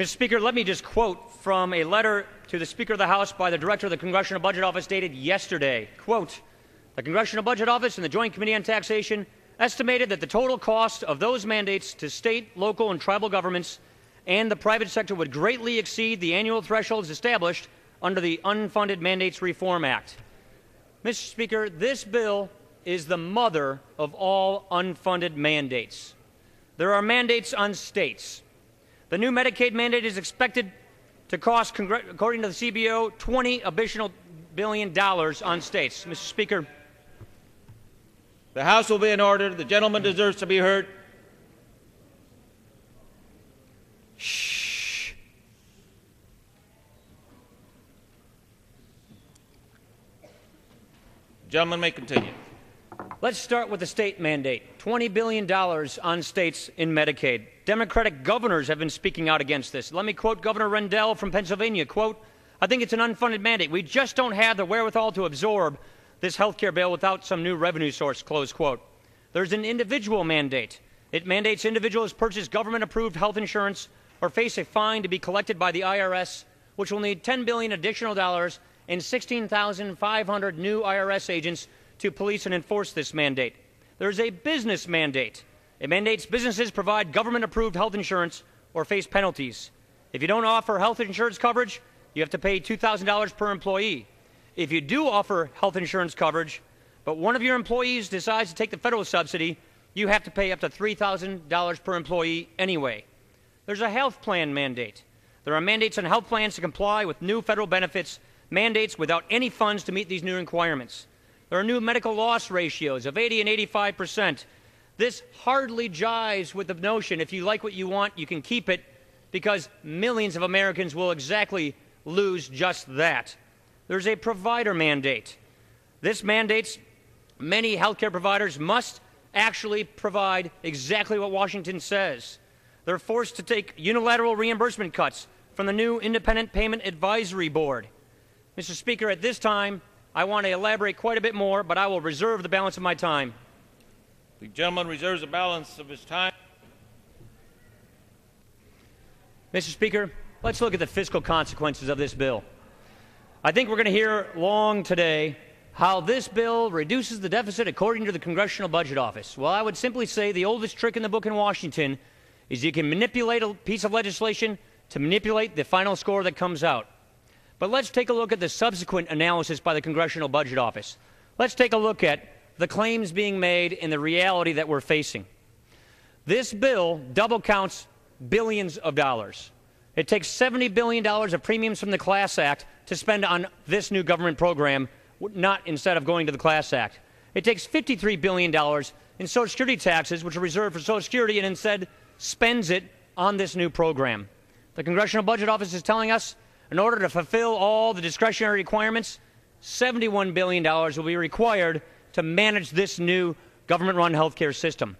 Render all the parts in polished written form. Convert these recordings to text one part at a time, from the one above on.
Mr. Speaker, let me just quote from a letter to the Speaker of the House by the Director of the Congressional Budget Office dated yesterday. Quote, the Congressional Budget Office and the Joint Committee on Taxation estimated that the total cost of those mandates to state, local, and tribal governments and the private sector would greatly exceed the annual thresholds established under the Unfunded Mandates Reform Act. Mr. Speaker, this bill is the mother of all unfunded mandates. There are mandates on states. The new Medicaid mandate is expected to cost, according to the CBO, $20 additional billion on states. Mr. Speaker. The House will be in order. The gentleman deserves to be heard. Shh. The gentleman may continue. Let's start with the state mandate. $20 billion on states in Medicaid. Democratic governors have been speaking out against this. Let me quote Governor Rendell from Pennsylvania. Quote, I think it's an unfunded mandate. We just don't have the wherewithal to absorb this health care bill without some new revenue source, close quote. There's an individual mandate. It mandates individuals purchase government-approved health insurance or face a fine to be collected by the IRS, which will need $10 billion additional dollars and 16,500 new IRS agents to police and enforce this mandate. There's a business mandate. It mandates businesses provide government-approved health insurance or face penalties. If you don't offer health insurance coverage, you have to pay $2,000 per employee. If you do offer health insurance coverage, but one of your employees decides to take the federal subsidy, you have to pay up to $3,000 per employee anyway. There's a health plan mandate. There are mandates on health plans to comply with new federal benefits, mandates without any funds to meet these new requirements. There are new medical loss ratios of 80 and 85%. This hardly jives with the notion if you like what you want, you can keep it, because millions of Americans will exactly lose just that. There's a provider mandate. This mandates many healthcare providers must actually provide exactly what Washington says. They're forced to take unilateral reimbursement cuts from the new Independent Payment Advisory Board. Mr. Speaker, at this time, I want to elaborate quite a bit more, but I will reserve the balance of my time. The gentleman reserves the balance of his time. Mr. Speaker, let's look at the fiscal consequences of this bill. I think we're going to hear long today how this bill reduces the deficit according to the Congressional Budget Office. Well, I would simply say the oldest trick in the book in Washington is you can manipulate a piece of legislation to manipulate the final score that comes out. But let's take a look at the subsequent analysis by the Congressional Budget Office. Let's take a look at the claims being made and the reality that we're facing. This bill double counts billions of dollars. It takes $70 billion of premiums from the Class Act to spend on this new government program, not instead of going to the Class Act. It takes $53 billion in Social Security taxes, which are reserved for Social Security, and instead spends it on this new program. The Congressional Budget Office is telling us in order to fulfill all the discretionary requirements, $71 billion will be required to manage this new government-run health care system.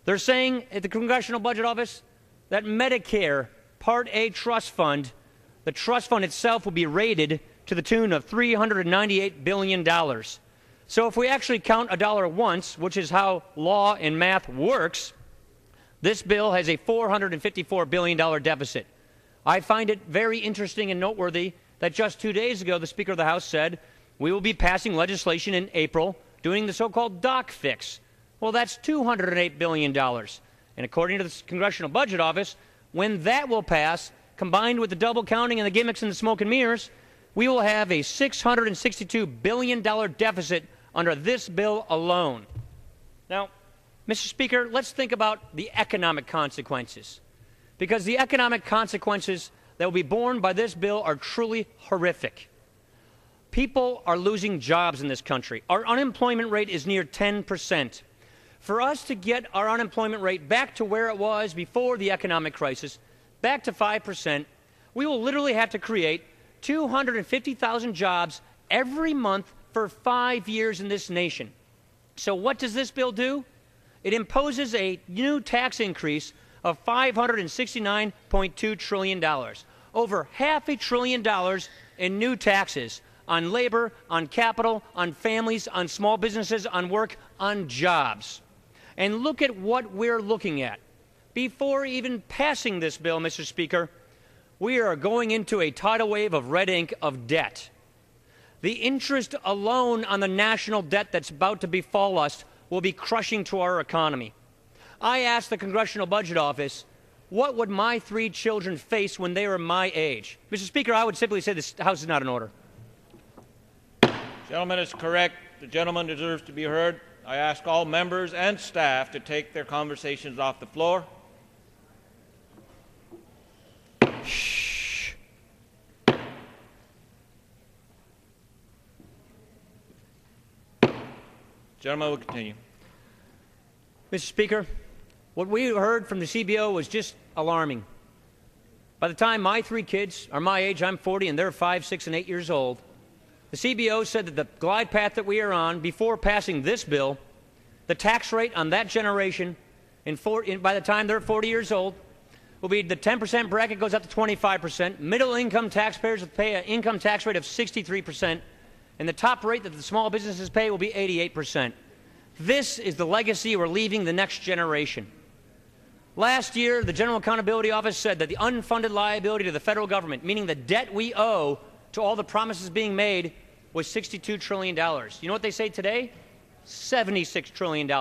They're saying at the Congressional Budget Office that Medicare Part A trust fund, the trust fund itself will be rated to the tune of $398 billion. So if we actually count a dollar once, which is how law and math works, this bill has a $454 billion deficit. I find it very interesting and noteworthy that just 2 days ago the Speaker of the House said we will be passing legislation in April doing the so-called doc fix. Well, that's $208 billion. And according to the Congressional Budget Office, when that will pass, combined with the double counting and the gimmicks and the smoke and mirrors, we will have a $662 billion deficit under this bill alone. Now, Mr. Speaker, let's think about the economic consequences, because the economic consequences that will be borne by this bill are truly horrific. People are losing jobs in this country. Our unemployment rate is near 10%. For us to get our unemployment rate back to where it was before the economic crisis, back to 5%, we will literally have to create 250,000 jobs every month for 5 years in this nation. So what does this bill do? It imposes a new tax increase of $569.2 trillion, over $500 billion in new taxes on labor, on capital, on families, on small businesses, on work, on jobs. And look at what we're looking at. Before even passing this bill, Mr. Speaker, we are going into a tidal wave of red ink of debt. The interest alone on the national debt that's about to befall us will be crushing to our economy. I asked the Congressional Budget Office, what would my 3 children face when they were my age? Mr. Speaker, I would simply say this House is not in order. Gentleman is correct. The gentleman deserves to be heard. I ask all members and staff to take their conversations off the floor. Shh. Gentleman will continue. Mr. Speaker, what we heard from the CBO was just alarming. By the time my 3 kids are my age, I'm 40, and they're 5, 6, and 8 years old, the CBO said that the glide path that we are on before passing this bill, the tax rate on that generation by the time they're 40 years old will be the 10% bracket goes up to 25%. Middle-income taxpayers will pay an income tax rate of 63%, and the top rate that the small businesses pay will be 88%. This is the legacy we're leaving the next generation. Last year, the General Accountability Office said that the unfunded liability to the federal government, meaning the debt we owe to all the promises being made, was $62 trillion. You know what they say today? $76 trillion.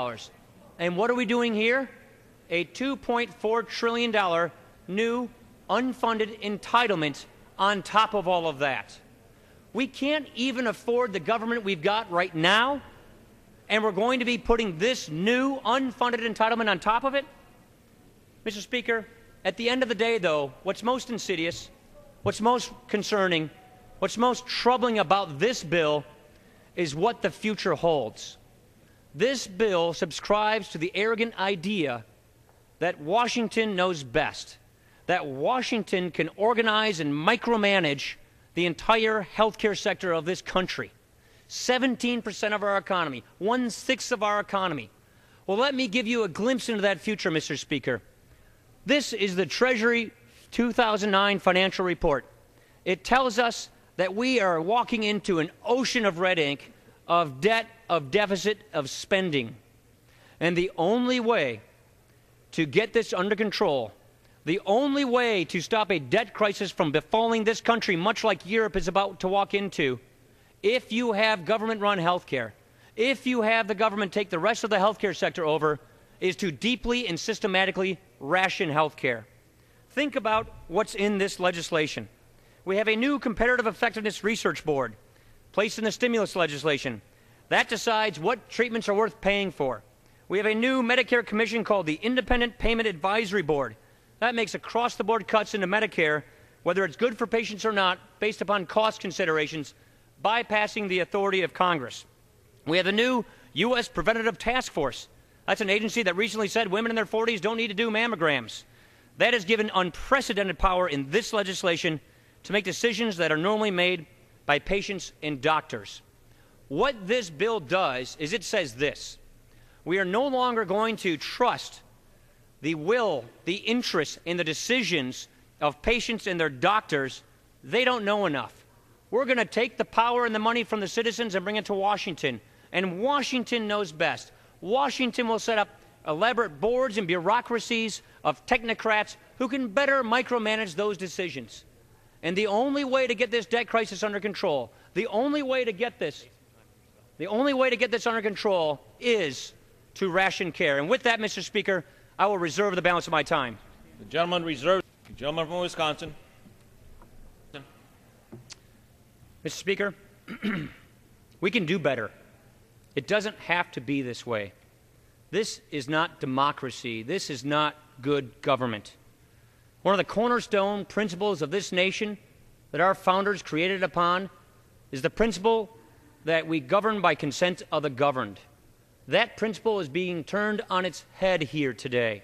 And what are we doing here? A $2.4 trillion new unfunded entitlement on top of all of that. We can't even afford the government we've got right now, and we're going to be putting this new unfunded entitlement on top of it? Mr. Speaker, at the end of the day, though, what's most insidious, what's most concerning, what's most troubling about this bill is what the future holds. This bill subscribes to the arrogant idea that Washington knows best, that Washington can organize and micromanage the entire healthcare sector of this country. 17% of our economy, 1/6 of our economy. Well, let me give you a glimpse into that future, Mr. Speaker. This is the Treasury 2009 financial report. It tells us that we are walking into an ocean of red ink, of debt, of deficit, of spending. And the only way to get this under control, the only way to stop a debt crisis from befalling this country, much like Europe is about to walk into, if you have government-run health care, if you have the government take the rest of the health care sector over, is to deeply and systematically ration health care. Think about what's in this legislation. We have a new competitive effectiveness research board placed in the stimulus legislation. That decides what treatments are worth paying for. We have a new Medicare commission called the Independent Payment Advisory Board. That makes across-the-board cuts into Medicare, whether it's good for patients or not, based upon cost considerations, bypassing the authority of Congress. We have a new U.S. Preventative Task Force. That's an agency that recently said women in their 40s don't need to do mammograms. That has given unprecedented power in this legislation to make decisions that are normally made by patients and doctors. What this bill does is it says this: we are no longer going to trust the will, the interest, and the decisions of patients and their doctors. They don't know enough. We're going to take the power and the money from the citizens and bring it to Washington. And Washington knows best. Washington will set up elaborate boards and bureaucracies of technocrats who can better micromanage those decisions. And the only way to get this debt crisis under control, the only way to get this under control is to ration care. And with that, Mr. Speaker, I will reserve the balance of my time. The gentleman reserves. The gentleman from Wisconsin. Mr. Speaker, we can do better. It doesn't have to be this way. This is not democracy. This is not good government. One of the cornerstone principles of this nation that our founders created upon is the principle that we govern by consent of the governed. That principle is being turned on its head here today.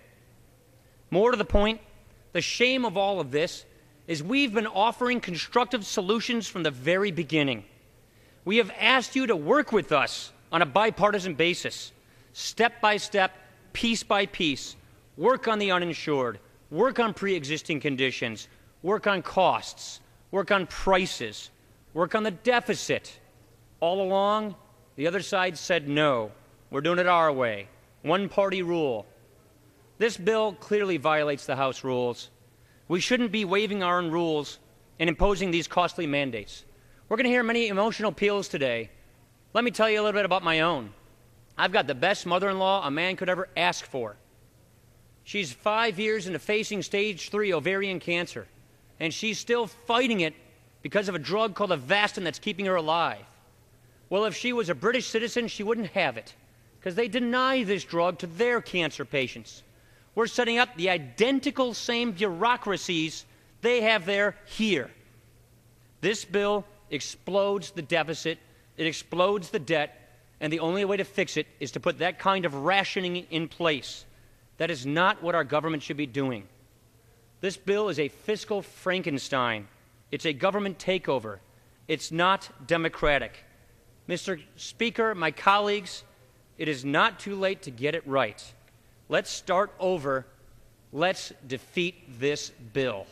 More to the point, the shame of all of this is we've been offering constructive solutions from the very beginning. We have asked you to work with us on a bipartisan basis, step by step, piece by piece, work on the uninsured, work on pre-existing conditions, work on costs, work on prices, work on the deficit. All along, the other side said no. We're doing it our way. One-party rule. This bill clearly violates the House rules. We shouldn't be waiving our own rules and imposing these costly mandates. We're going to hear many emotional appeals today. Let me tell you a little bit about my own. I've got the best mother-in-law a man could ever ask for. She's 5 years into facing stage 3 ovarian cancer, and she's still fighting it because of a drug called Avastin that's keeping her alive. Well, if she was a British citizen, she wouldn't have it, because they deny this drug to their cancer patients. We're setting up the identical same bureaucracies they have there here. This bill explodes the deficit, it explodes the debt, and the only way to fix it is to put that kind of rationing in place. That is not what our government should be doing. This bill is a fiscal Frankenstein. It's a government takeover. It's not democratic. Mr. Speaker, my colleagues, it is not too late to get it right. Let's start over. Let's defeat this bill.